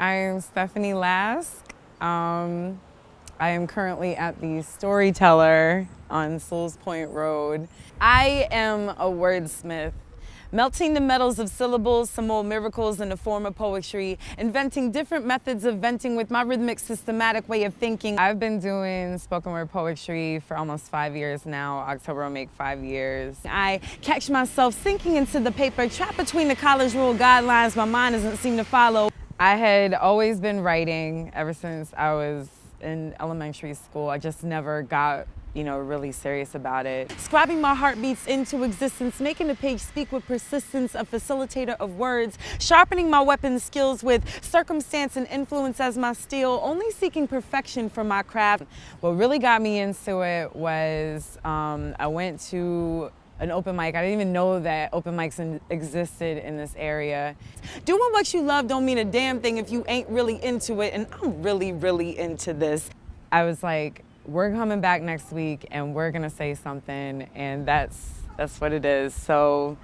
I am Stephanie Lask. I am currently at the Storyteller on Souls Point Road. I am a wordsmith, melting the metals of syllables, some old miracles in the form of poetry, inventing different methods of venting with my rhythmic, systematic way of thinking. I've been doing spoken word poetry for almost 5 years now. October will make 5 years. I catch myself sinking into the paper, trapped between the college rule guidelines my mind doesn't seem to follow. I had always been writing ever since I was in elementary school. I just never got really serious about it. Scribing my heartbeats into existence, making the page speak with persistence, a facilitator of words, sharpening my weapon skills with circumstance and influence as my steel, only seeking perfection for my craft. What really got me into it was I went to an open mic. I didn't even know that open mics existed in this area. Doing what you love don't mean a damn thing if you ain't really into it, and I'm really, really into this. I was like, we're coming back next week and we're gonna say something, and that's what it is. So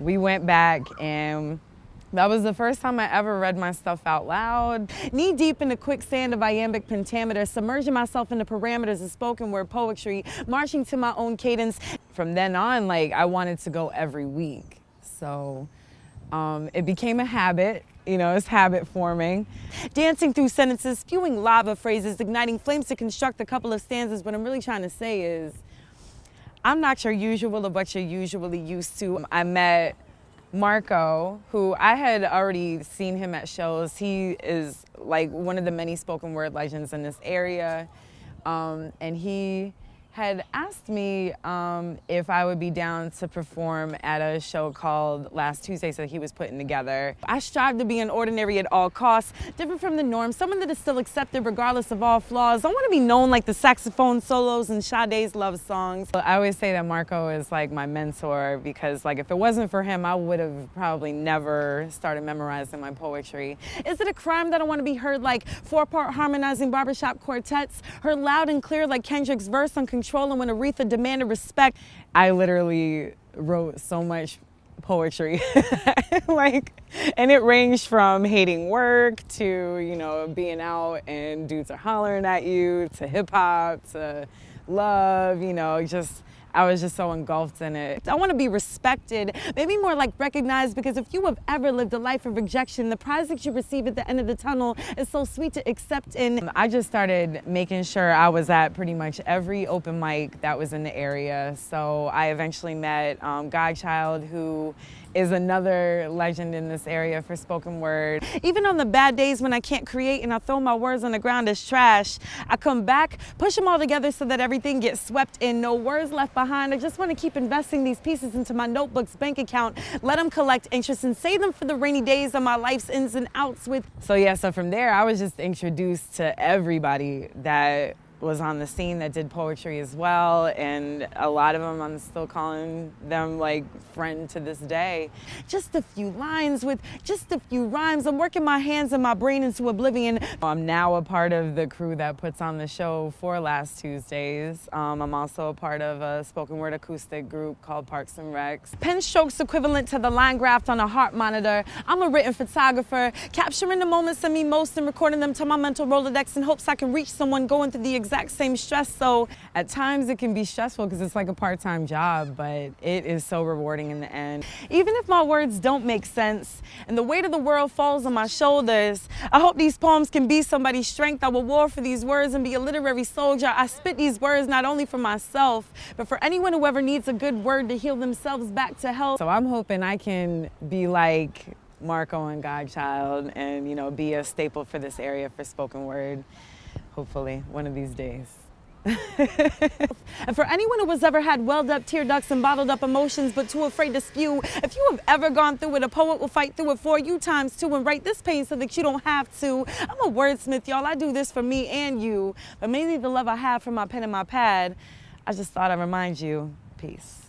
we went back, and that was the first time I ever read my stuff out loud. Knee deep in the quicksand of iambic pentameter, submerging myself in the parameters of spoken word poetry, marching to my own cadence. From then on, I wanted to go every week. So it became a habit. It's habit forming. Dancing through sentences, spewing lava phrases, igniting flames to construct a couple of stanzas. What I'm really trying to say is, I'm not your usual of what you're usually used to. I met Marco, who I had already seen him at shows. He is one of the many spoken word legends in this area. And he had asked me if I would be down to perform at a show called Last Tuesday that he was putting together. I strive to be an ordinary at all costs, different from the norm, someone that is still accepted regardless of all flaws. I want to be known like the saxophone solos and Sade's love songs. I always say that Marco is my mentor, because if it wasn't for him, I would have probably never started memorizing my poetry. Is it a crime that I want to be heard like 4-part harmonizing barbershop quartets, heard loud and clear like Kendrick's verse on Control and when Aretha demanded respect? I literally wrote so much poetry. And it ranged from hating work to, being out and dudes are hollering at you, to hip hop, to love, I was just so engulfed in it. I want to be respected, maybe more recognized, because if you have ever lived a life of rejection, the prize that you receive at the end of the tunnel is so sweet to accept. And I just started making sure I was at pretty much every open mic that was in the area. So I eventually met Godchild, who is another legend in this area for spoken word. Even on the bad days when I can't create and I throw my words on the ground as trash, I come back, push them all together so that everything gets swept in, no words left behind. I just want to keep investing these pieces into my notebook's bank account, let them collect interest and save them for the rainy days of my life's ins and outs with. So from there, I was just introduced to everybody that was on the scene that did poetry as well, and a lot of them I'm still calling them friend to this day. Just a few lines with just a few rhymes. I'm working my hands and my brain into oblivion. I'm now a part of the crew that puts on the show for Last Tuesdays. I'm also a part of a spoken word acoustic group called Parks and Recs. Pen strokes equivalent to the line graph on a heart monitor. I'm a written photographer, capturing the moments of me most and recording them to my mental Rolodex in hopes I can reach someone going through the exact same stress. So at times it can be stressful because it's a part-time job, but it is so rewarding in the end. Even if my words don't make sense and the weight of the world falls on my shoulders, I hope these poems can be somebody's strength. I will war for these words and be a literary soldier. I spit these words not only for myself, but for anyone who ever needs a good word to heal themselves back to health. So I'm hoping I can be like Marco and Godchild and, be a staple for this area for spoken word. Hopefully, one of these days. And for anyone who has ever had welled up tear ducts and bottled up emotions but too afraid to spew, if you have ever gone through it, a poet will fight through it for you times 2 and write this pain so that you don't have to. I'm a wordsmith, y'all. I do this for me and you, but mainly the love I have for my pen and my pad. I just thought I'd remind you. Peace.